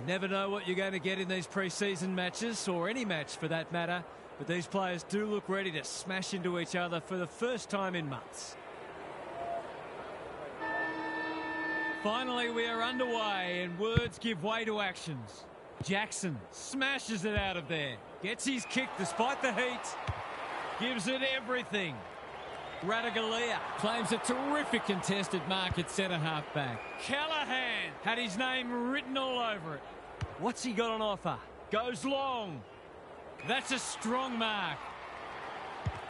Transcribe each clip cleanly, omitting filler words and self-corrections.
never know what you're going to get in these pre-season matches, or any match for that matter, but these players do look ready to smash into each other for the first time in months. Finally, we are underway and words give way to actions. Jackson smashes it out of there. Gets his kick despite the heat. Gives it everything. Radaglia claims a terrific contested mark at centre-half back. Callahan had his name written all over it. What's he got on offer? Goes long. That's a strong mark.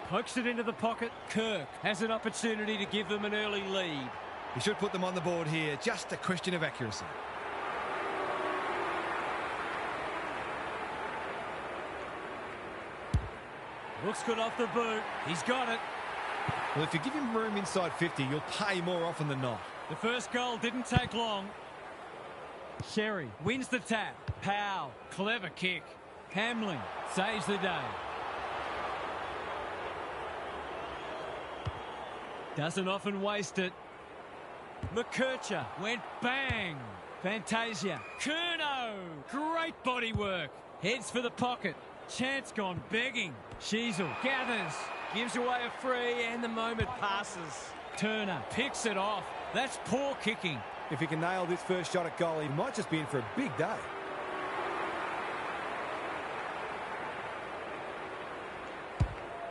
Pokes it into the pocket. Kirk has an opportunity to give them an early lead. He should put them on the board here. Just a question of accuracy. Looks good off the boot. He's got it. Well, if you give him room inside 50, you'll pay more often than not. The first goal didn't take long. Sherry wins the tap. Powell, clever kick. Hamlin saves the day. Doesn't often waste it. McKercher went bang. Fantasia. Curnow. Great body work. Heads for the pocket. Chance gone begging. Sheasel gathers. Gives away a free and the moment passes. Turner picks it off. That's poor kicking. If he can nail this first shot at goal, he might just be in for a big day.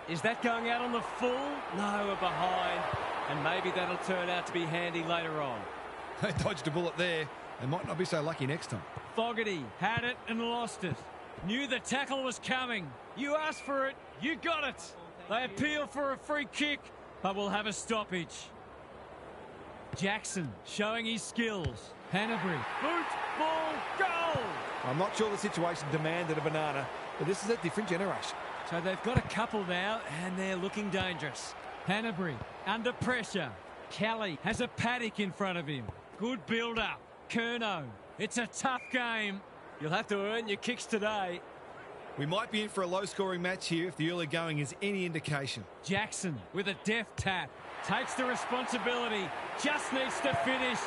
Is that going out on the full? No, we're behind. And maybe that'll turn out to be handy later on. They dodged a bullet there. They might not be so lucky next time. Fogarty had it and lost it. Knew the tackle was coming. You asked for it, you got it. They appeal for a free kick, but we'll have a stoppage. Jackson showing his skills. Hanbury, boot, ball, goal! I'm not sure the situation demanded a banana, but this is a different generation. So they've got a couple now, and they're looking dangerous. Hanbury under pressure. Kelly has a paddock in front of him. Good build-up. Curnow. It's a tough game. You'll have to earn your kicks today. We might be in for a low-scoring match here if the early going is any indication. Jackson with a deft tap. Takes the responsibility. Just needs to finish.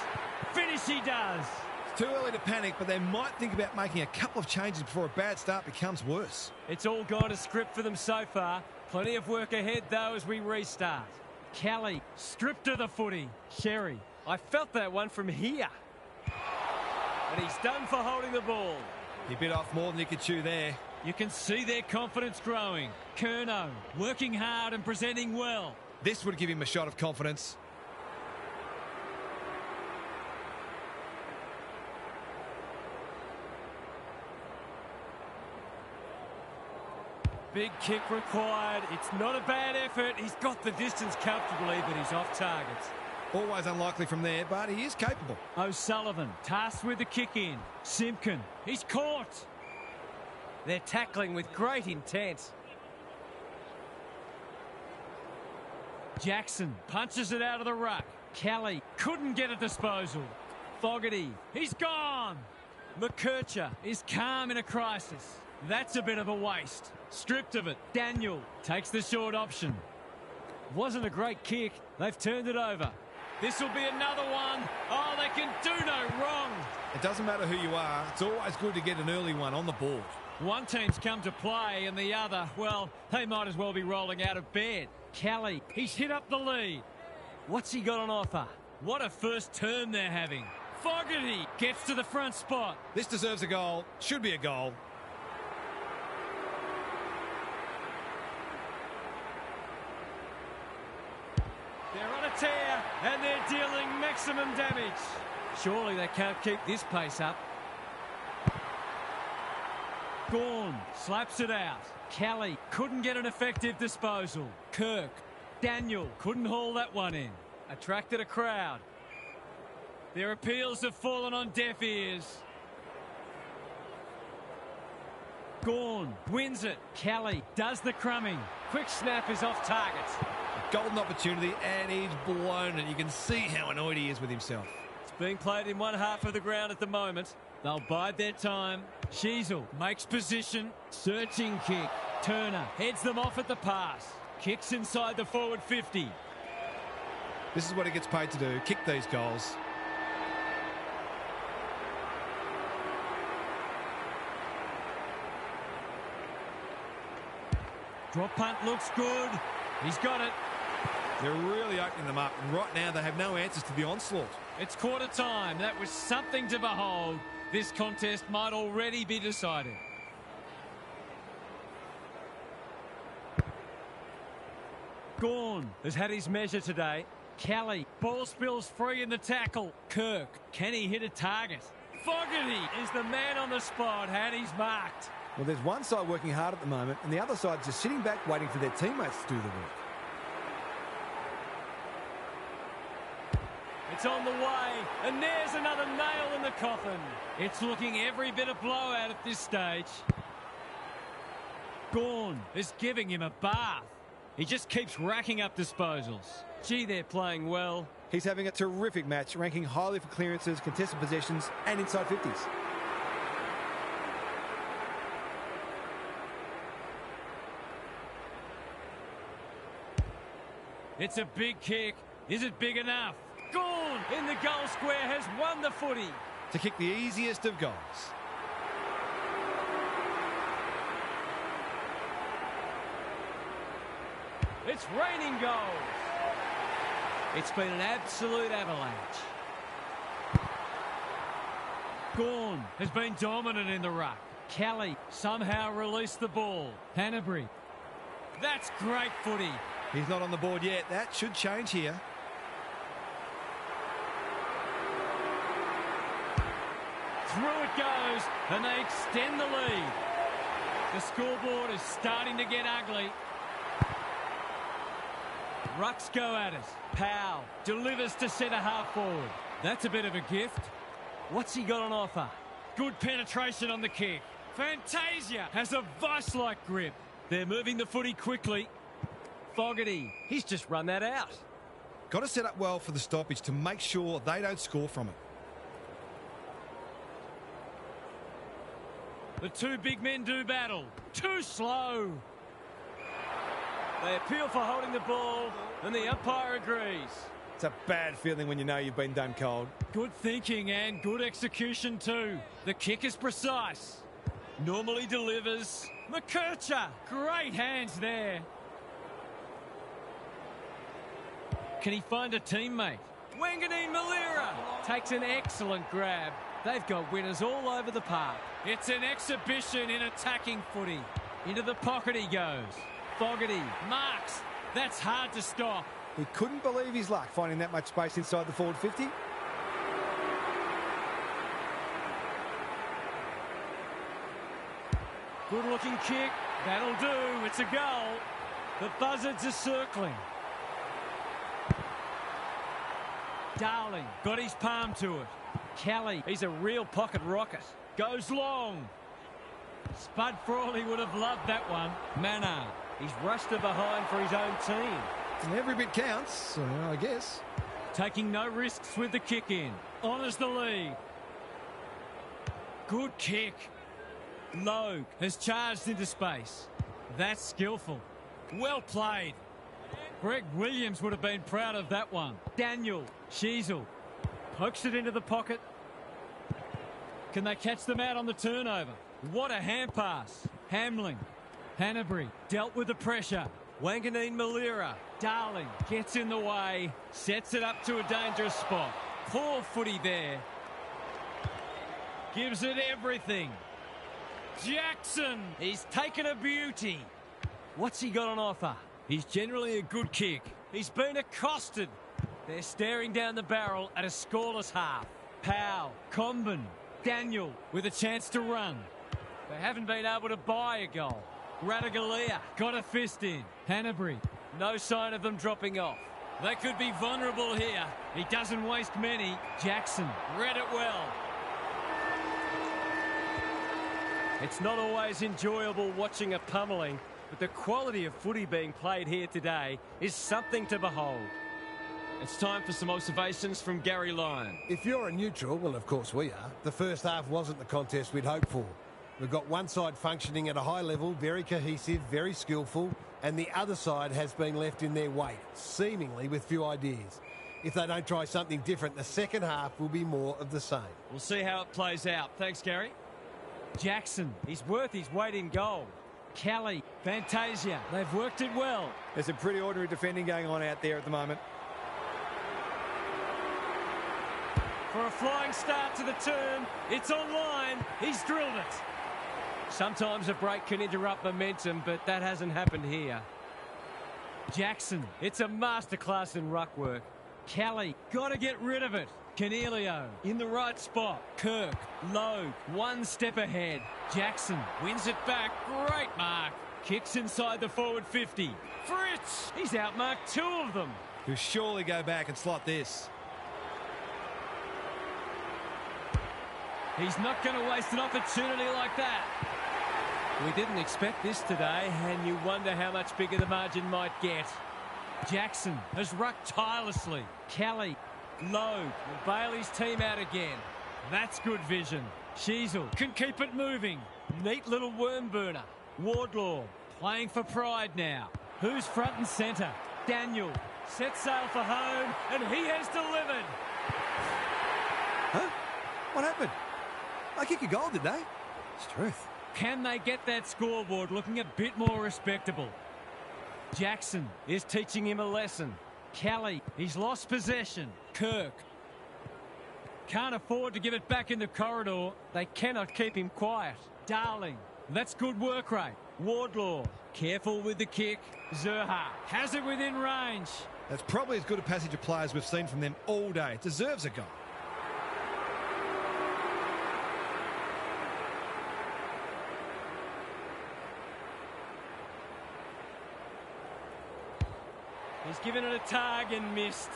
Finish he does. It's too early to panic, but they might think about making a couple of changes before a bad start becomes worse. It's all gone to script for them so far. Plenty of work ahead, though, as we restart. Kelly stripped of the footy. Sherry, I felt that one from here. And he's done for holding the ball. He bit off more than he could chew there. You can see their confidence growing. Curnow working hard and presenting well. This would give him a shot of confidence. Big kick required. It's not a bad effort. He's got the distance comfortably, but he's off target. Always unlikely from there, but he is capable. O'Sullivan tasked with the kick in. Simpkin, he's caught. They're tackling with great intent. Jackson punches it out of the ruck. Kelly couldn't get a disposal. Fogarty, he's gone. McKercher is calm in a crisis. That's a bit of a waste. Stripped of it. Daniel takes the short option. Wasn't a great kick. They've turned it over. This will be another one. Oh, they can do no wrong. It doesn't matter who you are. It's always good to get an early one on the board. One team's come to play and the other, well, they might as well be rolling out of bed. Kelly, he's hit up the lead. What's he got on offer? What a first turn they're having. Fogarty gets to the front spot. This deserves a goal. Should be a goal. They're on a tear and they're dealing maximum damage. Surely they can't keep this pace up. Gawn slaps it out. Kelly couldn't get an effective disposal. Kirk, Daniel couldn't haul that one in. Attracted a crowd. Their appeals have fallen on deaf ears. Gawn wins it. Kelly does the crumbing. Quick snap is off target. A golden opportunity and he's blown it. You can see how annoyed he is with himself. It's being played in one half of the ground at the moment. They'll bide their time. Sheasel makes position. Searching kick. Turner heads them off at the pass. Kicks inside the forward 50. This is what he gets paid to do. Kick these goals. Drop punt looks good. He's got it. They're really opening them up, and right now they have no answers to the onslaught. It's quarter time. That was something to behold. This contest might already be decided. Gawn has had his measure today. Kelly, ball spills free in the tackle. Kirk, can he hit a target? Fogarty is the man on the spot, and he's marked. Well, there's one side working hard at the moment, and the other side just sitting back waiting for their teammates to do the work. It's on the way, and there's another nail in the coffin. It's looking every bit a blowout at this stage. Gawn is giving him a bath. He just keeps racking up disposals. Gee, they're playing well. He's having a terrific match, ranking highly for clearances, contested possessions, and inside 50s. It's a big kick. Is it big enough? Gawn in the goal square has won the footy. To kick the easiest of goals. It's raining goals. It's been an absolute avalanche. Gawn has been dominant in the ruck. Kelly somehow released the ball. Hanbury. That's great footy. He's not on the board yet. That should change here. Through it goes, and they extend the lead. The scoreboard is starting to get ugly. Rucks go at us. Powell delivers to centre half forward. That's a bit of a gift. What's he got on offer? Good penetration on the kick. Fantasia has a vice-like grip. They're moving the footy quickly. Fogarty, he's just run that out. Got to set up well for the stoppage to make sure they don't score from it. The two big men do battle. Too slow. They appeal for holding the ball, and the umpire agrees. It's a bad feeling when you know you've been done cold. Good thinking and good execution too. The kick is precise. Normally delivers. McKercher, great hands there. Can he find a teammate? Wanganeen Malira takes an excellent grab. They've got winners all over the park. It's an exhibition in attacking footy. Into the pocket he goes. Fogarty marks. That's hard to stop. He couldn't believe his luck finding that much space inside the forward 50. Good looking kick. That'll do. It's a goal. The buzzards are circling. Darling got his palm to it. Kelly, he's a real pocket rocket. Goes long. Spud Frawley would have loved that one. Manard, he's rushed her behind for his own team. And every bit counts, I guess. Taking no risks with the kick in. Honours the lead. Good kick. Logue has charged into space. That's skillful. Well played. Greg Williams would have been proud of that one. Daniel Sheasel pokes it into the pocket. Can they catch them out on the turnover? What a hand pass. Hamling. Hanbury dealt with the pressure. Wanganeen Malira. Darling gets in the way. Sets it up to a dangerous spot. Poor footy there. Gives it everything. Jackson. He's taken a beauty. What's he got on offer? He's generally a good kick. He's been accosted. They're staring down the barrel at a scoreless half. Powell, Comben, Daniel with a chance to run. They haven't been able to buy a goal. Radaglia got a fist in. Hanbury, no sign of them dropping off. They could be vulnerable here. He doesn't waste many. Jackson read it well. It's not always enjoyable watching a pummeling, but the quality of footy being played here today is something to behold. It's time for some observations from Gary Lyon. If you're a neutral, well, of course we are, the first half wasn't the contest we'd hoped for. We've got one side functioning at a high level, very cohesive, very skillful, and the other side has been left in their wake, seemingly with few ideas. If they don't try something different, the second half will be more of the same. We'll see how it plays out. Thanks, Gary. Jackson, he's worth his weight in gold. Kelly, Fantasia, they've worked it well. There's some pretty ordinary defending going on out there at the moment. For a flying start to the turn, it's online. He's drilled it. Sometimes a break can interrupt momentum, but that hasn't happened here. Jackson, it's a masterclass in ruck work. Kelly, got to get rid of it. Cornelio, in the right spot. Kirk, low, one step ahead. Jackson wins it back. Great mark. Kicks inside the forward 50. Fritz, he's outmarked two of them. He'll surely go back and slot this. He's not going to waste an opportunity like that. We didn't expect this today, and you wonder how much bigger the margin might get. Jackson has rucked tirelessly. Kelly, low. Bailey's team out again. That's good vision. Sheasel can keep it moving. Neat little worm burner. Wardlaw playing for pride now. Who's front and centre? Daniel sets sail for home, and he has delivered. Huh? What happened? They kicked a goal, did they? It's truth. Can they get that scoreboard looking a bit more respectable? Jackson is teaching him a lesson. Kelly, he's lost possession. Kirk can't afford to give it back in the corridor. They cannot keep him quiet. Darling, that's good work rate. Wardlaw, careful with the kick. Zerha has it within range. That's probably as good a passage of play as we've seen from them all day. It deserves a goal. He's given it a tug and missed.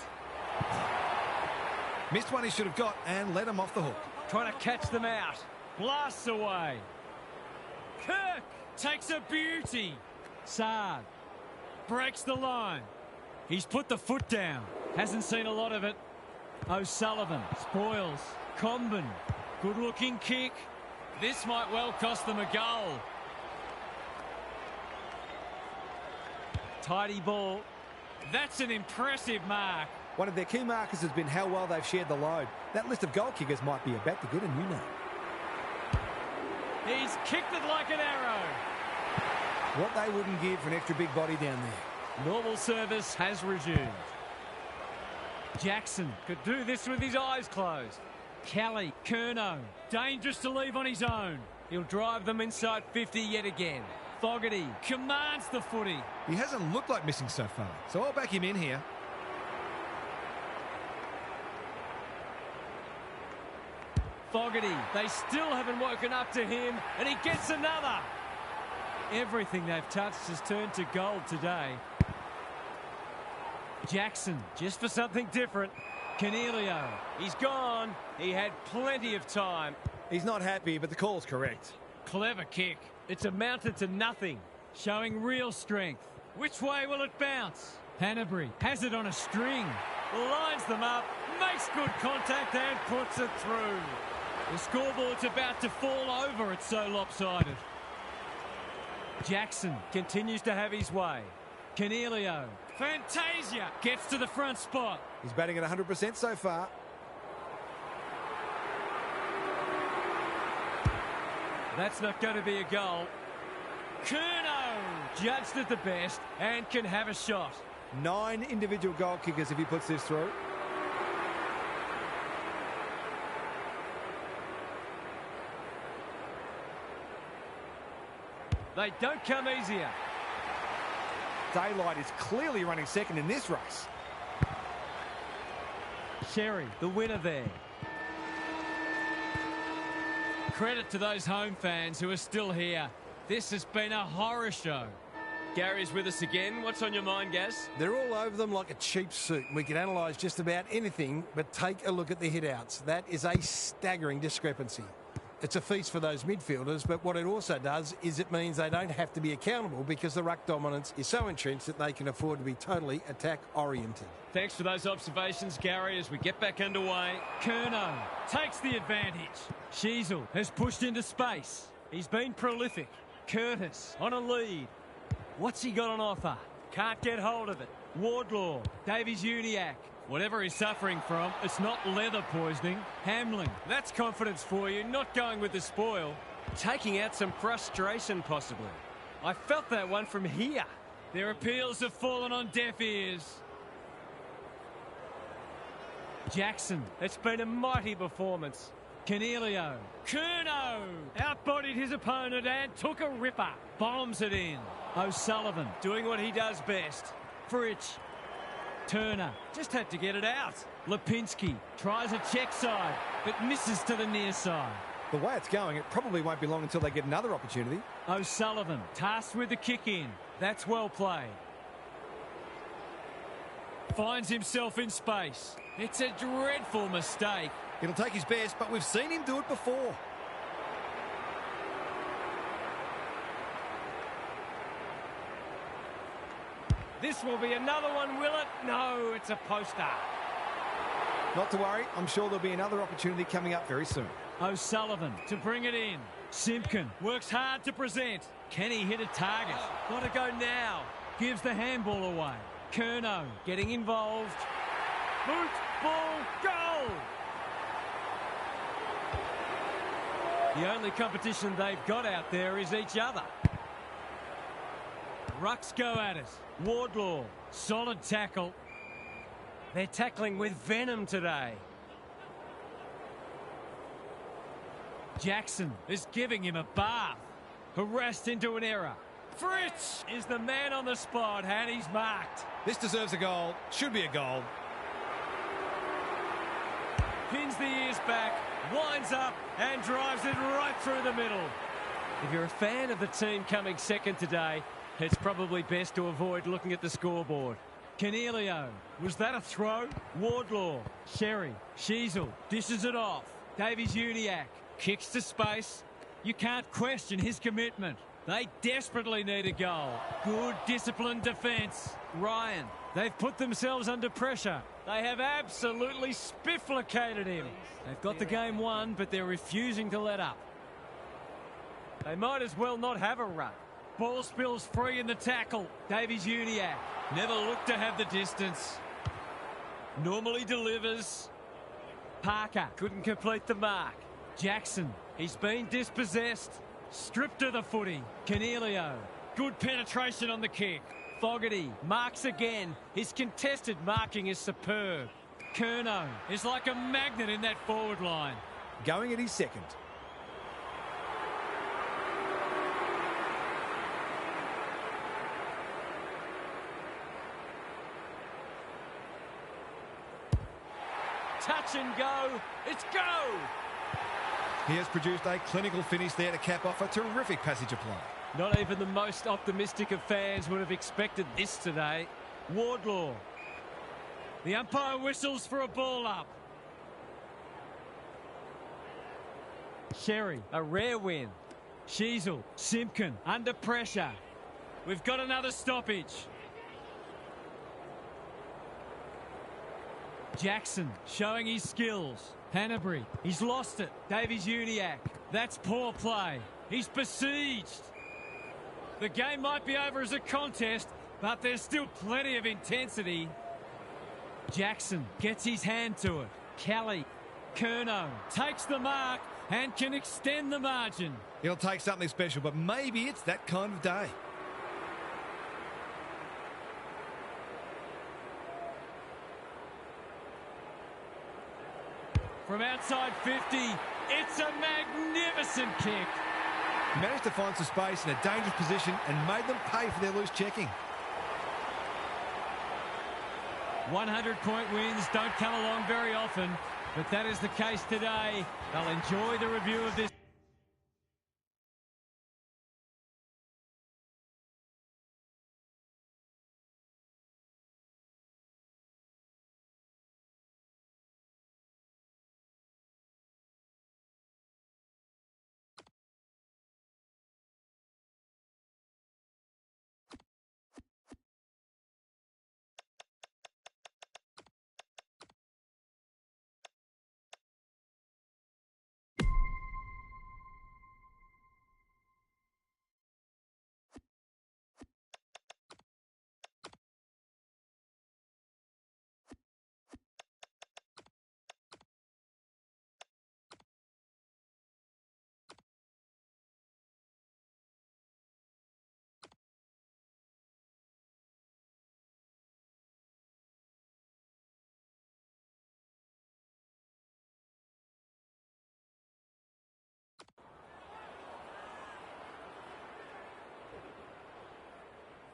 Missed one he should have got and let him off the hook. Trying to catch them out. Blasts away. Kirk takes a beauty. Saad breaks the line. He's put the foot down. Hasn't seen a lot of it. O'Sullivan spoils. Comben. Good looking kick. This might well cost them a goal. Tidy ball. That's an impressive mark. One of their key markers has been how well they've shared the load. That list of goal kickers might be about to get a new name. He's kicked it like an arrow. What they wouldn't give for an extra big body down there. Normal service has resumed. Jackson could do this with his eyes closed. Kelly, Curnow, dangerous to leave on his own. He'll drive them inside 50 yet again. Fogarty commands the footy. He hasn't looked like missing so far, so I'll back him in here. Fogarty, they still haven't woken up to him, and he gets another. Everything they've touched has turned to gold today. Jackson, just for something different. Cornelio, he's gone. He had plenty of time. He's not happy, but the call's correct. Clever kick. It's amounted to nothing, showing real strength. Which way will it bounce? Hanbury has it on a string, lines them up, makes good contact and puts it through. The scoreboard's about to fall over, it's so lopsided. Jackson continues to have his way. Cornelio, Fantasia gets to the front spot. He's batting at 100% so far. That's not going to be a goal. Curnow judged at the best and can have a shot. 9 individual goal kickers if he puts this through. They don't come easier. Daylight is clearly running second in this race. Sherry, the winner there. Credit to those home fans who are still here. This has been a horror show. Gary's with us again. What's on your mind, Gaz? They're all over them like a cheap suit. We can analyse just about anything, but take a look at the hit-outs. That is a staggering discrepancy. It's a feast for those midfielders, but what it also does is it means they don't have to be accountable because the ruck dominance is so entrenched that they can afford to be totally attack-oriented. Thanks for those observations, Gary, as we get back underway. Curnow takes the advantage. Sheasel has pushed into space. He's been prolific. Curtis on a lead. What's he got on offer? Can't get hold of it. Wardlaw, Davies-Uniacke. Whatever he's suffering from, it's not leather poisoning. Hamling, that's confidence for you, not going with the spoil. Taking out some frustration, possibly. I felt that one from here. Their appeals have fallen on deaf ears. Jackson. It's been a mighty performance. Cornelio. Curnow outbodied his opponent and took a ripper. Bombs it in. O'Sullivan doing what he does best. Fritsch. Turner just had to get it out. Lipinski tries a check side, but misses to the near side. The way it's going, it probably won't be long until they get another opportunity. O'Sullivan tasked with the kick in. That's well played. Finds himself in space. It's a dreadful mistake. It'll take his best, but we've seen him do it before. This will be another one, will it? No, it's a poster. Not to worry, I'm sure there'll be another opportunity coming up very soon. O'Sullivan to bring it in. Simpkin works hard to present. Can he hit a target? Got to go now. Gives the handball away. Curnow getting involved. Boot, ball, goal! The only competition they've got out there is each other. Rucks go at it. Wardlaw, solid tackle. They're tackling with venom today. Jackson is giving him a bath. Harassed into an error. Fritsch is the man on the spot and he's marked. This deserves a goal. Should be a goal. Pins the ears back, winds up and drives it right through the middle. If you're a fan of the team coming second today, it's probably best to avoid looking at the scoreboard. Cornelio, was that a throw? Wardlaw, Sherry, Sheasel dishes it off. Davies-Uniacke kicks to space. You can't question his commitment. They desperately need a goal. Good disciplined defence. Ryan, they've put themselves under pressure. They have absolutely spifflicated him. They've got the game won, but they're refusing to let up. They might as well not have a run. Ball spills free in the tackle. Davies-Uniacke never looked to have the distance. Normally delivers. Parker couldn't complete the mark. Jackson, he's been dispossessed. Stripped of the footy. Cornelio, good penetration on the kick. Fogarty marks again. His contested marking is superb. Curnow is like a magnet in that forward line. Going at his second. Touch and go. It's go. He has produced a clinical finish there to cap off a terrific passage of play. Not even the most optimistic of fans would have expected this today. Wardlaw. The umpire whistles for a ball up. Sherry, a rare win. Sheasel, Simpkin, under pressure. We've got another stoppage. Jackson showing his skills. Hanbury, he's lost it. Davies-Uniacke, that's poor play. He's besieged. The game might be over as a contest, but there's still plenty of intensity. Jackson gets his hand to it. Kelly, Curnow takes the mark and can extend the margin. It'll take something special, but maybe it's that kind of day. From outside 50, it's a magnificent kick. Managed to find some space in a dangerous position and made them pay for their loose checking. 100-point wins don't come along very often, but that is the case today. They'll enjoy the review of this.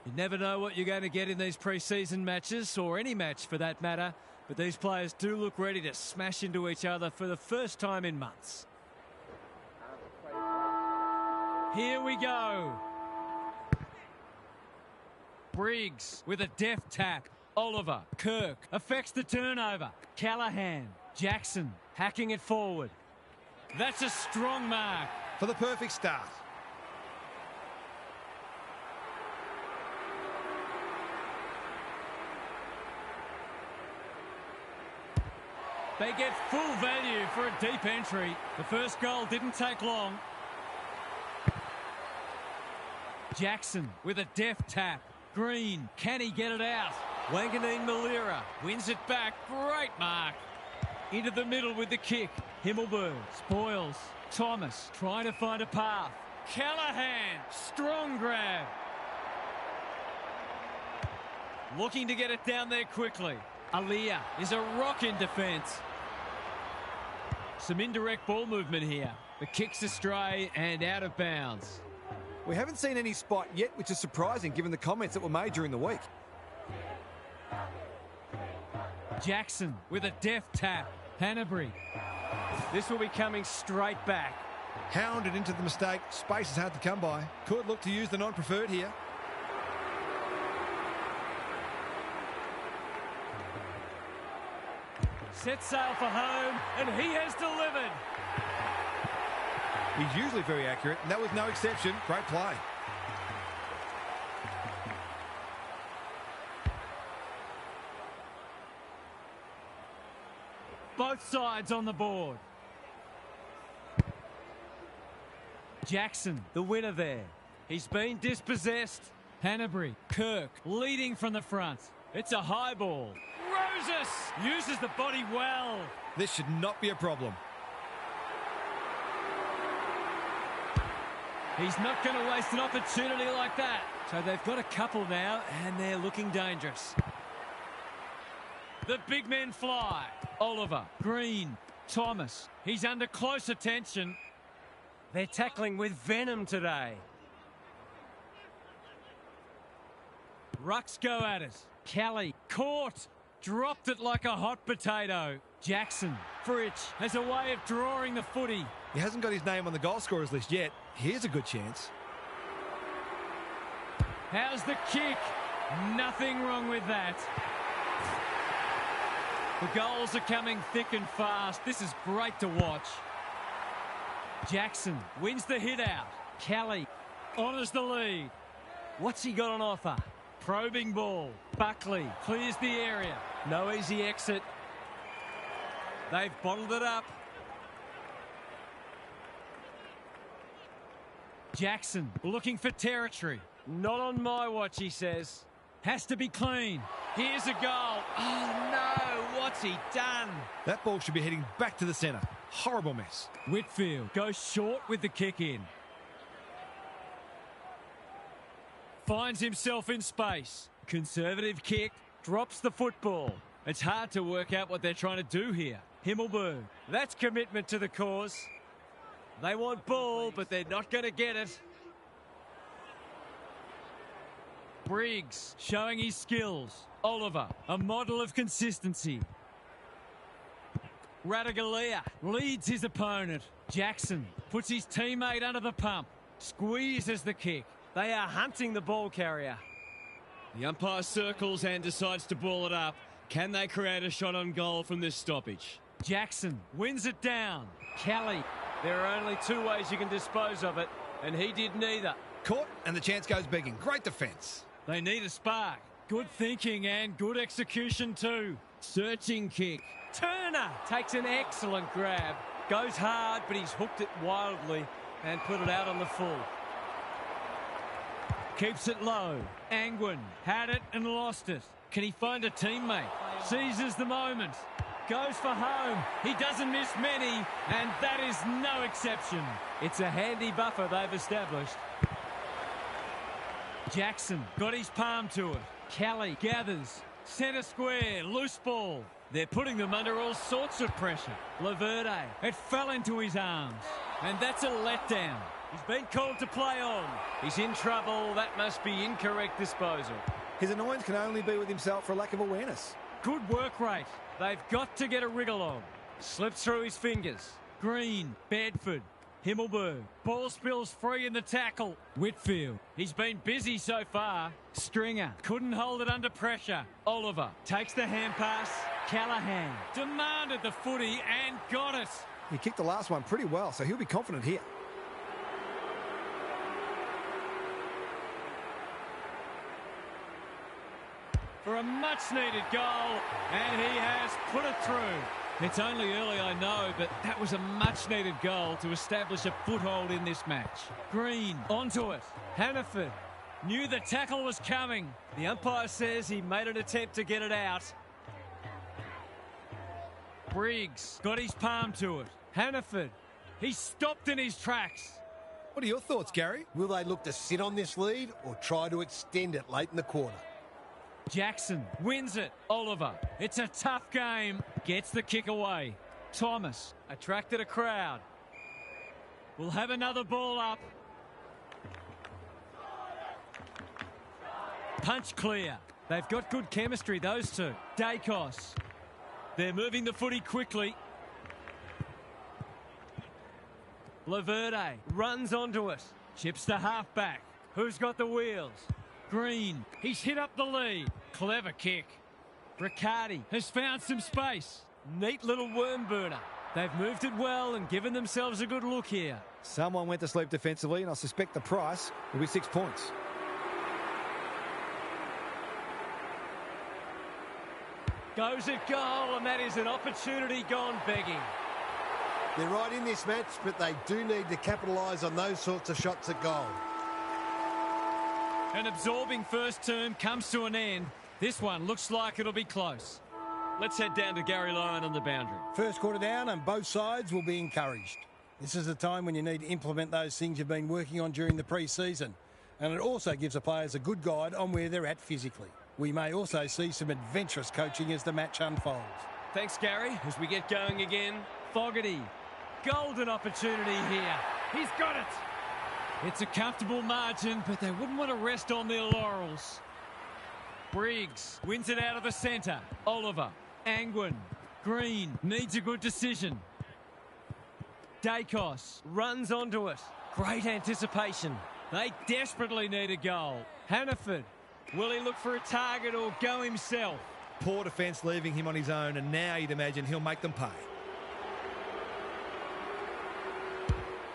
You never know what you're going to get in these pre-season matches, or any match for that matter, but these players do look ready to smash into each other for the first time in months. Here we go. Briggs with a deft tap. Oliver, Kirk affects the turnover. Callahan, Jackson hacking it forward. That's a strong mark. For the perfect start. They get full value for a deep entry. The first goal didn't take long. Jackson with a deft tap. Green, can he get it out? Wanganeen Malira wins it back. Great mark. Into the middle with the kick. Himmelberg spoils. Thomas trying to find a path. Callahan, strong grab. Looking to get it down there quickly. Aliyah is a rock in defence. Some indirect ball movement here. The kick's astray and out of bounds. We haven't seen any spot yet, which is surprising given the comments that were made during the week. Jackson with a deft tap. Hanbury. This will be coming straight back. Hounded into the mistake. Space is hard to come by. Could look to use the non-preferred here. Set sail for home, and he has delivered. He's usually very accurate, and that was no exception. Great play. Both sides on the board. Jackson, the winner there. He's been dispossessed. Hanbury, Kirk, leading from the front. It's a high ball. Roses uses the body well. This should not be a problem. He's not going to waste an opportunity like that. So they've got a couple now, and they're looking dangerous. The big men fly. Oliver, Green, Thomas. He's under close attention. They're tackling with venom today. Rucks go at it. Kelly, caught. Dropped it like a hot potato. Jackson, Fritsch has a way of drawing the footy. He hasn't got his name on the goal scorers list yet. Here's a good chance. How's the kick? Nothing wrong with that. The goals are coming thick and fast. This is great to watch. Jackson wins the hit out. Kelly honours the lead. What's he got on offer? Probing ball. Buckley clears the area. No easy exit. They've bottled it up. Jackson looking for territory. Not on my watch, he says. Has to be clean. Here's a goal. Oh, no. What's he done? That ball should be heading back to the centre. Horrible mess. Whitfield goes short with the kick in. Finds himself in space. Conservative kick. Drops the football. It's hard to work out what they're trying to do here. Himmelberg. That's commitment to the cause. They want ball, but they're not going to get it. Briggs showing his skills. Oliver, a model of consistency. Radaglia leads his opponent. Jackson puts his teammate under the pump. Squeezes the kick. They are hunting the ball carrier. The umpire circles and decides to ball it up. Can they create a shot on goal from this stoppage? Jackson wins it down. Kelly. There are only two ways you can dispose of it, and he did neither. Caught, and the chance goes begging. Great defence. They need a spark. Good thinking and good execution too. Searching kick. Turner takes an excellent grab. Goes hard, but he's hooked it wildly and put it out on the full. Keeps it low. Angwin had it and lost it. Can he find a teammate? Seizes the moment. Goes for home. He doesn't miss many, and that is no exception. It's a handy buffer they've established. Jackson got his palm to it. Kelly gathers. Centre square. Loose ball. They're putting them under all sorts of pressure. Laverde. It fell into his arms. And that's a letdown. He's been called to play on. He's in trouble. That must be incorrect disposal. His annoyance can only be with himself for a lack of awareness. Good work rate. They've got to get a wriggle on. Slips through his fingers. Green, Bedford, Himmelberg. Ball spills free in the tackle. Whitfield. He's been busy so far. Stringer couldn't hold it under pressure. Oliver takes the hand pass. Callahan demanded the footy and got it. He kicked the last one pretty well, so he'll be confident here. For a much-needed goal, and he has put it through. It's only early, I know, but that was a much-needed goal to establish a foothold in this match. Green onto it. Hannaford knew the tackle was coming. The umpire says he made an attempt to get it out. Briggs got his palm to it. Hannaford, he stopped in his tracks. What are your thoughts, Gary? Will they look to sit on this lead or try to extend it late in the quarter? Jackson wins it. Oliver, it's a tough game. Gets the kick away. Thomas attracted a crowd. We'll have another ball up. Punch clear. They've got good chemistry, those two. Dacos. They're moving the footy quickly. Laverde runs onto it. Chips the halfback. Who's got the wheels? Green. He's hit up the lead. Clever kick. Riccardi has found some space. Neat little worm burner. They've moved it well and given themselves a good look here. Someone went to sleep defensively, and I suspect the price will be 6 points. Goes at goal, and that is an opportunity gone begging. They're right in this match, but they do need to capitalise on those sorts of shots at goal. An absorbing first term comes to an end. This one looks like it'll be close. Let's head down to Gary Lyon on the boundary. First quarter down and both sides will be encouraged. This is the time when you need to implement those things you've been working on during the pre-season. And it also gives the players a good guide on where they're at physically. We may also see some adventurous coaching as the match unfolds. Thanks, Gary. As we get going again, Fogarty. Golden opportunity here. He's got it. It's a comfortable margin, but they wouldn't want to rest on their laurels. Briggs wins it out of the centre. Oliver. Angwin. Green needs a good decision. Dacos runs onto it. Great anticipation. They desperately need a goal. Hannaford. Will he look for a target or go himself? Poor defence leaving him on his own, and now you'd imagine he'll make them pay.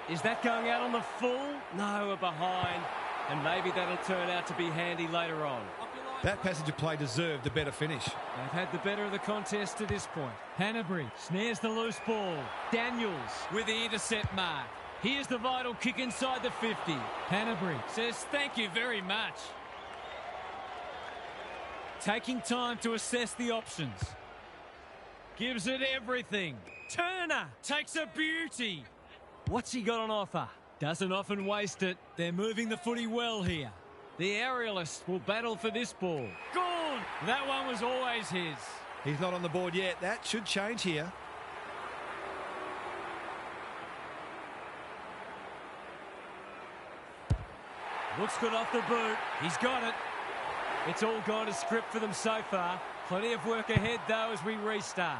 Is that going out on the full? No, we're behind. And maybe that'll turn out to be handy later on. That passage of play deserved a better finish. They've had the better of the contest to this point. Hanbury snares the loose ball. Daniels with the intercept mark. Here's the vital kick inside the 50. Hanbury says thank you very much. Taking time to assess the options. Gives it everything. Turner takes a beauty. What's he got on offer? Doesn't often waste it. They're moving the footy well here. The aerialist will battle for this ball. Gone! That one was always his. He's not on the board yet. That should change here. Looks good off the boot. He's got it. It's all gone to script for them so far. Plenty of work ahead, though, as we restart.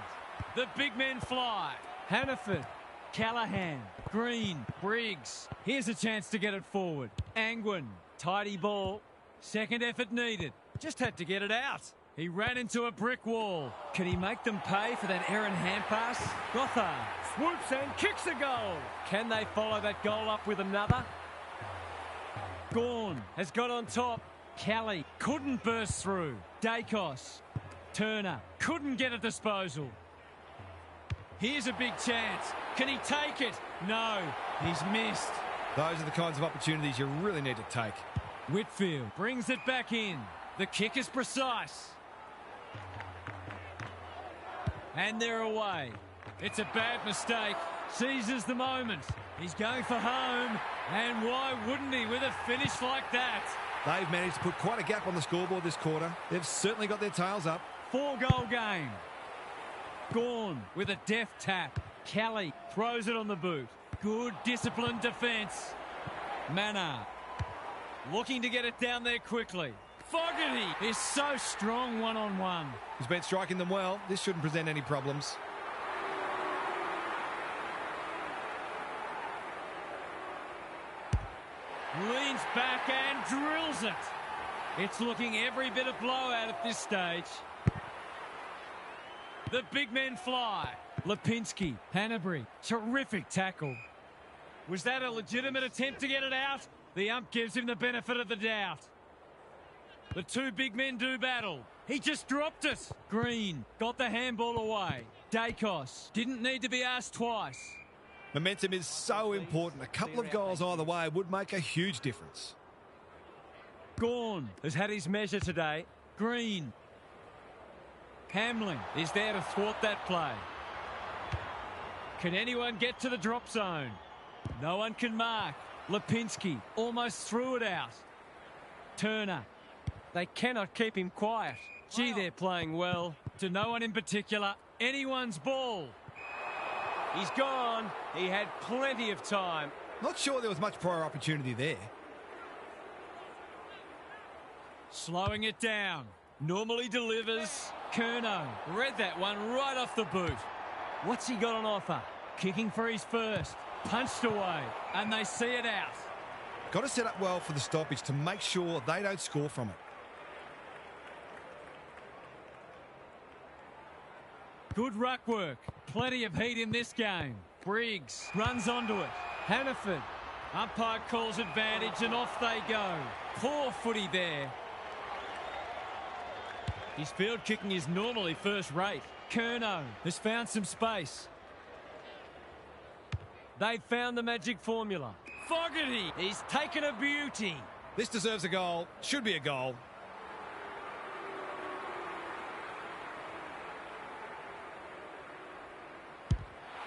The big men fly. Hannaford. Callahan. Green. Briggs. Here's a chance to get it forward. Angwin. Tidy ball. Second effort needed. Just had to get it out. He ran into a brick wall. Can he make them pay for that errant hand pass? Gothard swoops and kicks a goal. Can they follow that goal up with another? Gawn has got on top. Kelly couldn't burst through. Dacos. Turner couldn't get a disposal. Here's a big chance. Can he take it? No, he's missed. Those are the kinds of opportunities you really need to take. Whitfield brings it back in. The kick is precise. And they're away. It's a bad mistake. Seizes the moment. He's going for home. And why wouldn't he with a finish like that? They've managed to put quite a gap on the scoreboard this quarter. They've certainly got their tails up. 4-goal game. Gawn with a deft tap. Kelly throws it on the boot. Good disciplined defence. Manna looking to get it down there quickly. Fogarty is so strong one-on-one. He's been striking them well. This shouldn't present any problems. Leans back and drills it. It's looking every bit of blowout at this stage. The big men fly. Lipinski, Hanbury, terrific tackle. Was that a legitimate attempt to get it out? The ump gives him the benefit of the doubt. The two big men do battle. He just dropped it. Green got the handball away. Dacos didn't need to be asked twice. Momentum is so important. A couple of goals either way would make a huge difference. Gawn has had his measure today. Green. Hamlin is there to thwart that play. Can anyone get to the drop zone? No one can mark. Lipinski almost threw it out. Turner. They cannot keep him quiet. Gee, they're playing well. To no one in particular. Anyone's ball. He's gone. He had plenty of time. Not sure there was much prior opportunity there. Slowing it down. Normally delivers. Curnow read that one right off the boot. What's he got on offer? Kicking for his first. Punched away. And they see it out. Got to set up well for the stoppage to make sure they don't score from it. Good ruck work. Plenty of heat in this game. Briggs runs onto it. Hannaford. Umpire calls advantage and off they go. Poor footy there. His field kicking is normally first rate. Curnow has found some space. They've found the magic formula. Fogarty, he's taken a beauty. This deserves a goal. Should be a goal.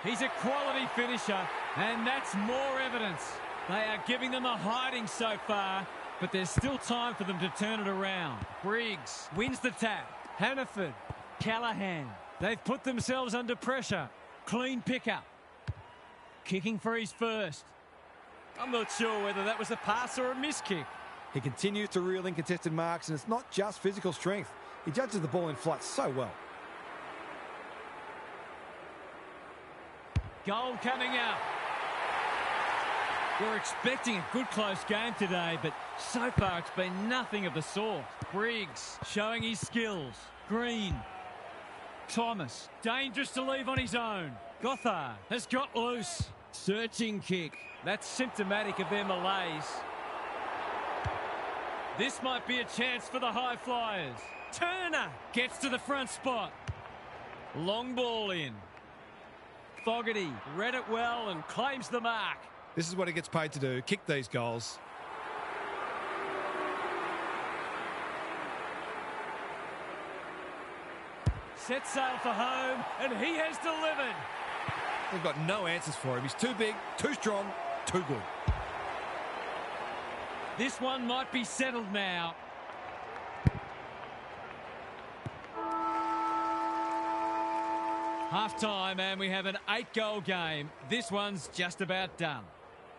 He's a quality finisher, and that's more evidence. They are giving them a hiding so far, but there's still time for them to turn it around. Briggs wins the tap. Hannaford, Callahan. They've put themselves under pressure. Clean pickup. Kicking for his first. I'm not sure whether that was a pass or a miss kick. He continues to reel in contested marks, and it's not just physical strength. He judges the ball in flight so well. Goal coming up. We're expecting a good close game today, but so far it's been nothing of the sort. Briggs showing his skills. Green. Thomas, dangerous to leave on his own. Gothard has got loose. Searching kick. That's symptomatic of their malaise. This might be a chance for the high flyers. Turner gets to the front spot. Long ball in. Fogarty read it well and claims the mark. This is what he gets paid to do, kick these goals. Set sail for home, and he has delivered. They've got no answers for him. He's too big, too strong, too good. This one might be settled now. Half-time, and we have an 8-goal game. This one's just about done.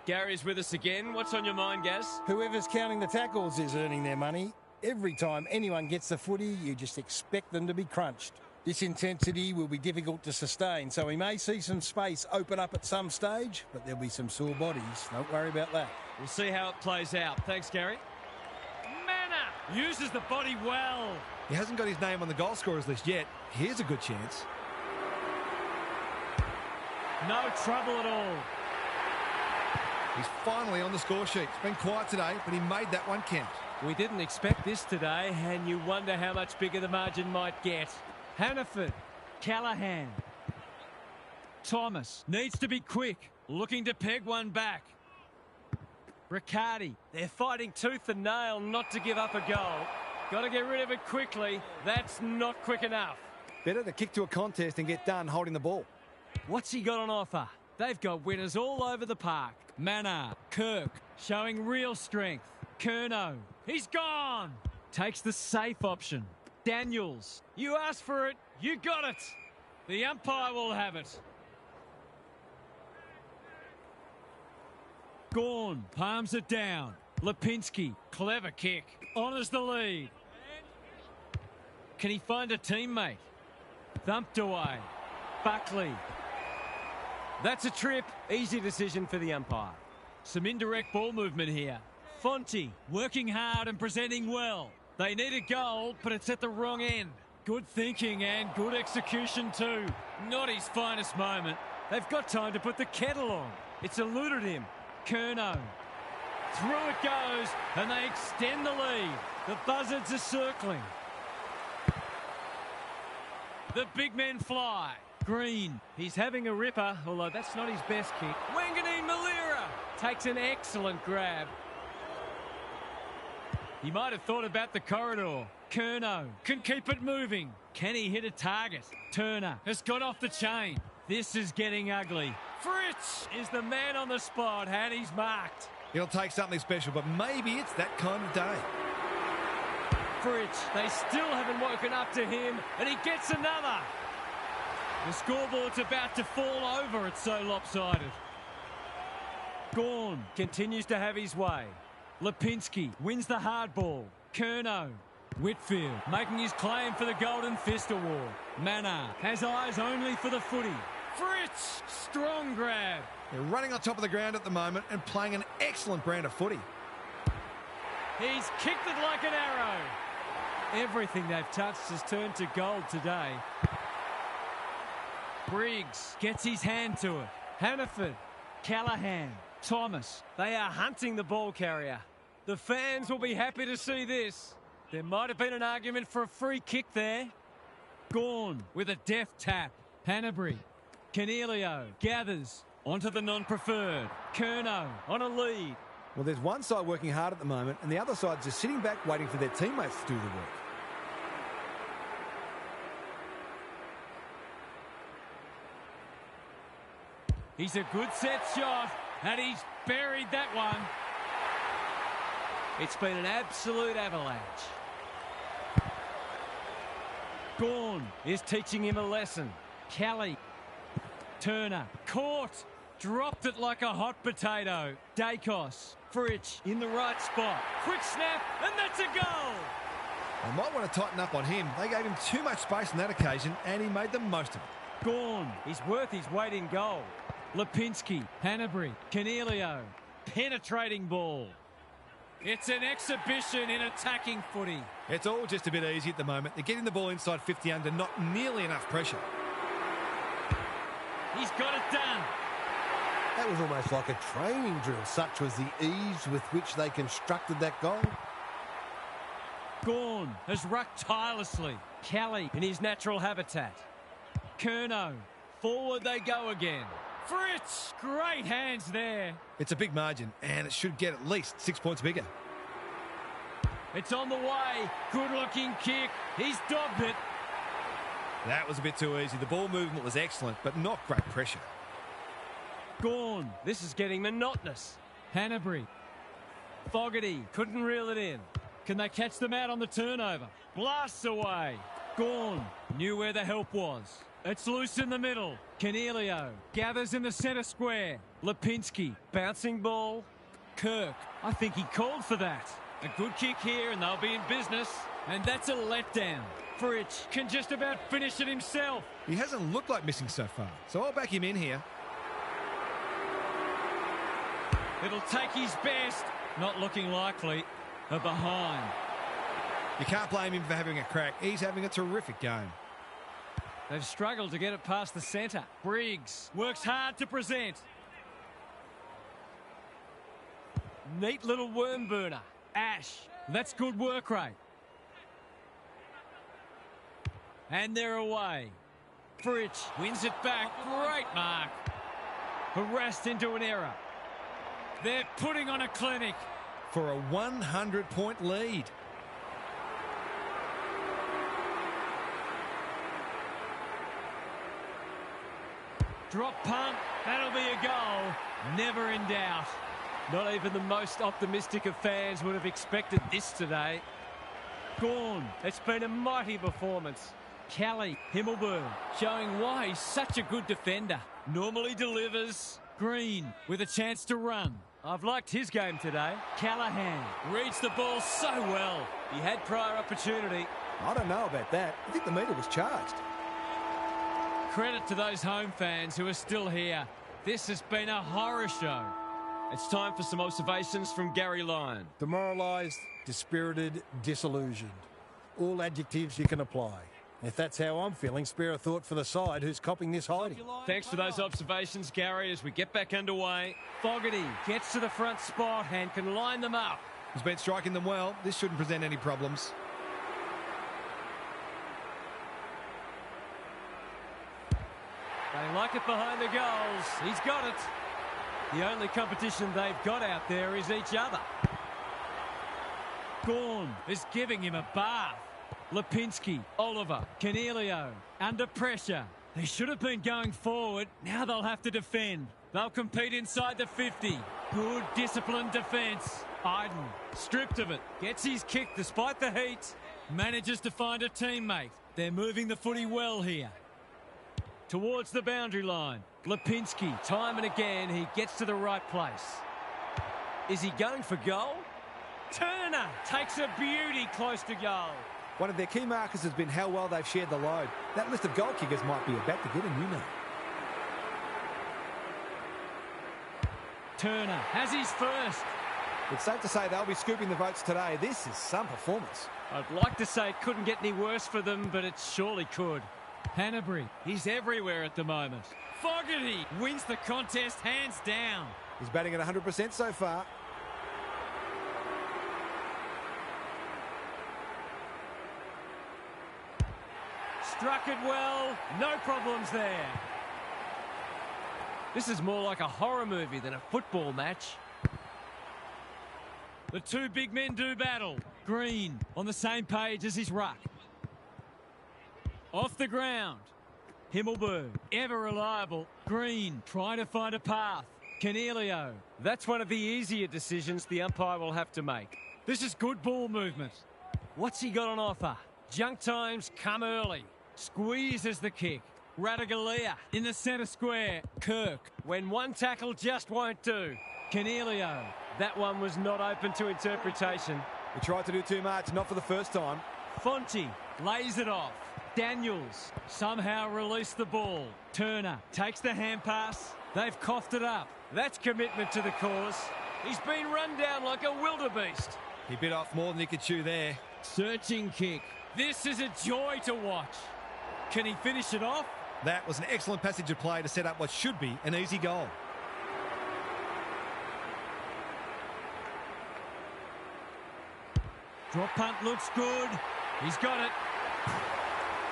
Gary's with us again. What's on your mind, Gaz? Whoever's counting the tackles is earning their money. Every time anyone gets the footy, you just expect them to be crunched. This intensity will be difficult to sustain, so we may see some space open up at some stage, but there'll be some sore bodies. Don't worry about that. We'll see how it plays out. Thanks, Gary. Manna uses the body well. He hasn't got his name on the goal scorers list yet. Here's a good chance. No trouble at all. He's finally on the score sheet. It's been quiet today, but he made that one count. We didn't expect this today, and you wonder how much bigger the margin might get. Hannaford, Callahan. Thomas needs to be quick, looking to peg one back. Riccardi, they're fighting tooth and nail not to give up a goal. Got to get rid of it quickly. That's not quick enough. Better to kick to a contest and get done holding the ball. What's he got on offer? They've got winners all over the park. Manna, Kirk, showing real strength. Curnow, he's gone. Takes the safe option. Daniels, you asked for it, you got it. The umpire will have it. Gawn palms it down. Lipinski, clever kick. Honours the lead. Can he find a teammate? Thumped away. Buckley. That's a trip. Easy decision for the umpire. Some indirect ball movement here. Fonte working hard and presenting well. They need a goal, but it's at the wrong end. Good thinking and good execution too. Not his finest moment. They've got time to put the kettle on. It's eluded him. Curnow. Through it goes, and they extend the lead. The Buzzards are circling. The big men fly. Green. He's having a ripper, although that's not his best kick. Wanganeen Malira takes an excellent grab. He might have thought about the corridor. Curnow can keep it moving. Can he hit a target? Turner has got off the chain. This is getting ugly. Fritz is the man on the spot, and he's marked. It'll take something special, but maybe it's that kind of day. Fritz, they still haven't woken up to him, and he gets another. The scoreboard's about to fall over, it's so lopsided. Gawn continues to have his way. Lipinski wins the hard ball. Curnow. Whitfield making his claim for the Golden Fist Award. Mannar has eyes only for the footy. Fritz, strong grab. They're running on top of the ground at the moment and playing an excellent brand of footy. He's kicked it like an arrow. Everything they've touched has turned to gold today. Briggs gets his hand to it. Hannaford, Callahan, Thomas. They are hunting the ball carrier. The fans will be happy to see this. There might have been an argument for a free kick there. Gawn with a deft tap. Hanbury. Canelio gathers onto the non-preferred. Curnow on a lead. Well, there's one side working hard at the moment, and the other side's just sitting back waiting for their teammates to do the work. He's a good set shot, and he's buried that one. It's been an absolute avalanche. Gawn is teaching him a lesson. Kelly. Turner. Caught. Dropped it like a hot potato. Dacos. Fritsch in the right spot. Quick snap, and that's a goal. They might want to tighten up on him. They gave him too much space on that occasion, and he made the most of it. Gawn. He's worth his weight in gold. Lipinski. Hanbury. Canelio. Penetrating ball. It's an exhibition in attacking footy. It's all just a bit easy at the moment. They're getting the ball inside 50 under, not nearly enough pressure. He's got it done. That was almost like a training drill. Such was the ease with which they constructed that goal. Gawn has rucked tirelessly. Kelly in his natural habitat. Curnow. Forward they go again. Fritz, great hands there. It's a big margin, and it should get at least 6 points bigger. It's on the way. Good-looking kick. He's dobbed it. That was a bit too easy. The ball movement was excellent, but not great pressure. Gawn. This is getting monotonous. Hanbury. Fogarty couldn't reel it in. Can they catch them out on the turnover? Blasts away. Gawn knew where the help was. It's loose in the middle. Canelio gathers in the centre square. Lipinski, bouncing ball. Kirk, I think he called for that. A good kick here and they'll be in business. And that's a letdown. Fritsch can just about finish it himself. He hasn't looked like missing so far, so I'll back him in here. It'll take his best. Not looking likely. A behind. You can't blame him for having a crack. He's having a terrific game. They've struggled to get it past the centre. Briggs works hard to present. Neat little worm burner. Ash. That's good work rate. And they're away. Fritsch wins it back. Great mark. Harassed into an error. They're putting on a clinic. For a 100-point lead. Drop punt, that'll be a goal. Never in doubt. Not even the most optimistic of fans would have expected this today. Gawn, it's been a mighty performance. Kelly, Himmelberg, showing why he's such a good defender. Normally delivers. Green with a chance to run. I've liked his game today. Callahan reads the ball so well. He had prior opportunity. I don't know about that. I think the meter was charged. Credit to those home fans who are still here. This has been a horror show. It's time for some observations from Gary Lyon. Demoralised, dispirited, disillusioned. All adjectives you can apply. If that's how I'm feeling, spare a thought for the side who's copping this hiding. Thanks for those observations, Gary, as we get back underway. Fogarty gets to the front spot and can line them up. He's been striking them well. This shouldn't present any problems. They like it behind the goals. He's got it. The only competition they've got out there is each other. Gawn is giving him a bath. Lipinski, Oliver, Canelio, under pressure. They should have been going forward. Now they'll have to defend. They'll compete inside the 50. Good disciplined defence. Iden, stripped of it, gets his kick despite the heat. Manages to find a teammate. They're moving the footy well here. Towards the boundary line. Lipinski, time and again, he gets to the right place. Is he going for goal? Turner takes a beauty close to goal. One of their key markers has been how well they've shared the load. That list of goal kickers might be about to get a new name. Turner has his first. It's safe to say they'll be scooping the votes today. This is some performance. I'd like to say it couldn't get any worse for them, but it surely could. Hanbury, he's everywhere at the moment. Fogarty wins the contest hands down. He's batting at 100% so far. Struck it well, no problems there. This is more like a horror movie than a football match. The two big men do battle. Green on the same page as his ruck. Off the ground. Himmelberg, ever reliable. Green trying to find a path. Canelio. That's one of the easier decisions the umpire will have to make. This is good ball movement. What's he got on offer? Junk times come early. Squeezes the kick. Radagalia in the centre square. Kirk, when one tackle just won't do. Canelio. That one was not open to interpretation. He tried to do too much, not for the first time. Fonte lays it off. Daniels somehow released the ball. Turner takes the hand pass. They've coughed it up. That's commitment to the cause. He's been run down like a wildebeest. He bit off more than he could chew there. Searching kick. This is a joy to watch. Can he finish it off? That was an excellent passage of play to set up what should be an easy goal. Drop punt looks good. He's got it.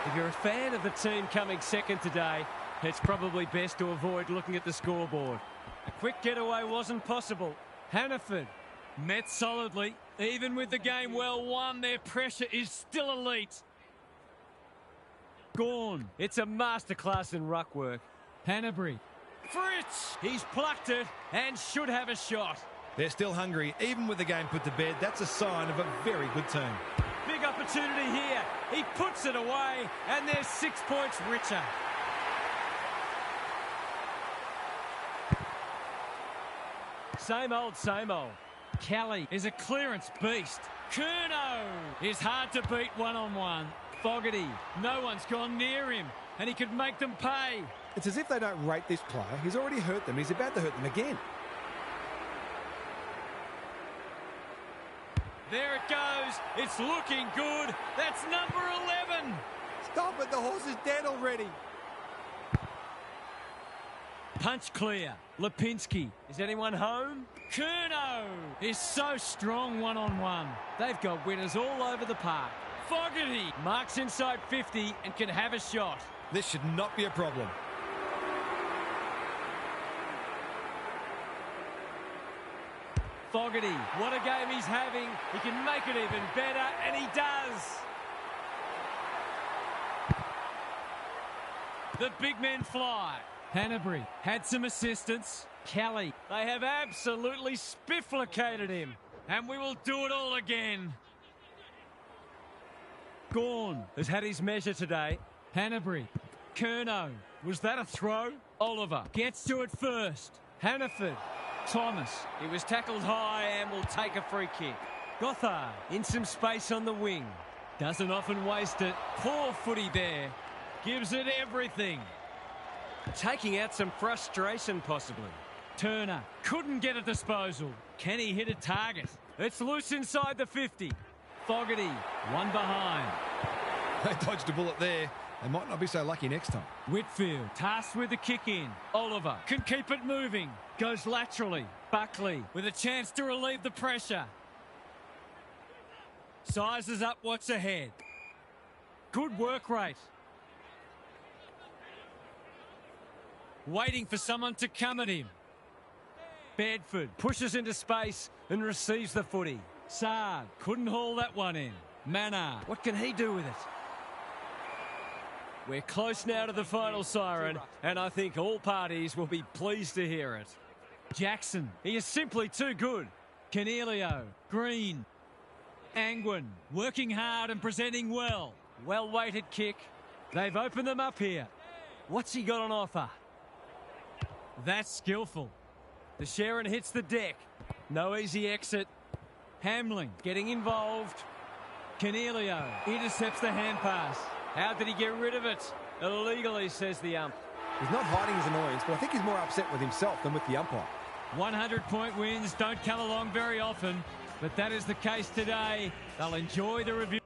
If you're a fan of the team coming second today, it's probably best to avoid looking at the scoreboard. A quick getaway wasn't possible. Hannaford met solidly. Even with the game well won, their pressure is still elite. Gawn. It's a masterclass in ruck work. Hanbury. Fritz. He's plucked it and should have a shot. They're still hungry. Even with the game put to bed, that's a sign of a very good team. Big opportunity here. He puts it away and they're 6 points richer. Same old, same old. Kelly is a clearance beast. Curnow is hard to beat one-on-one. Fogarty, no one's gone near him, and he could make them pay. It's as if they don't rate this player. He's already hurt them. He's about to hurt them again. There it goes. It's looking good. That's number 11. Stop it. The horse is dead already. Punch clear. Lipinski. Is anyone home? Curnow is so strong one-on-one. They've got winners all over the park. Fogarty marks inside 50 and can have a shot. This should not be a problem. Fogarty, what a game he's having. He can make it even better, and he does. The big men fly. Hanbury had some assistance. Kelly, they have absolutely spifflicated him. And we will do it all again. Gawn has had his measure today. Hanbury. Curnow. Was that a throw? Oliver gets to it first. Hannaford Thomas. He was tackled high and will take a free kick. Gothard in some space on the wing. Doesn't often waste it. Poor footy there. Gives it everything. Taking out some frustration possibly. Turner couldn't get a disposal. Can he hit a target? It's loose inside the 50. Fogarty, one behind. They dodged a bullet there. They might not be so lucky next time. Whitfield tasked with the kick in. Oliver can keep it moving. Goes laterally. Buckley with a chance to relieve the pressure. Sizes up what's ahead. Good work rate. Waiting for someone to come at him. Bedford pushes into space and receives the footy. Saad couldn't haul that one in. Mannar, what can he do with it? We're close now to the final siren, and I think all parties will be pleased to hear it. Jackson, he is simply too good. Cornelio, Green, Angwin, working hard and presenting well. Well-weighted kick. They've opened them up here. What's he got on offer? That's skillful. The Sharon hits the deck. No easy exit. Hamling getting involved. Cornelio intercepts the hand pass. How did he get rid of it? Illegally, says the ump. He's not hiding his annoyance, but I think he's more upset with himself than with the umpire. 100-point wins don't come along very often, but that is the case today. They'll enjoy the review.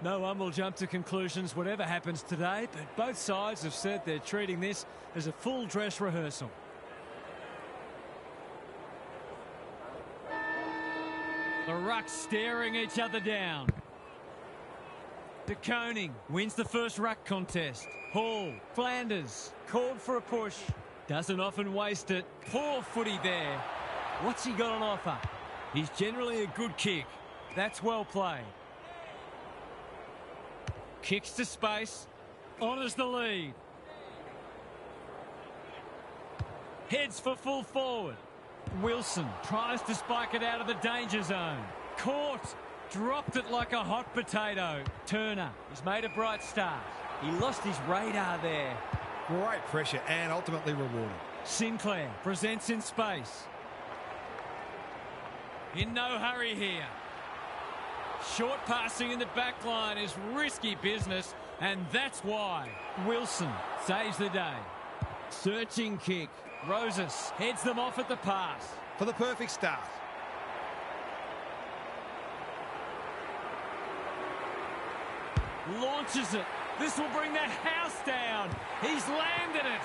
No one will jump to conclusions whatever happens today, but both sides have said they're treating this as a full dress rehearsal. The rucks staring each other down. De Koning wins the first ruck contest. Hall, Flanders, called for a push. Doesn't often waste it. Poor footy there. What's he got on offer? He's generally a good kick. That's well played. Kicks to space. Honours the lead. Heads for full forward. Wilson tries to spike it out of the danger zone. Caught. Dropped it like a hot potato. Turner has made a bright start. He lost his radar there. Great pressure and ultimately rewarded. Sinclair presents in space. In no hurry here. Short passing in the back line is risky business, and that's why. Wilson saves the day. Searching kick. Rosas heads them off at the pass. For the perfect start. Launches it. This will bring the house down. He's landed it.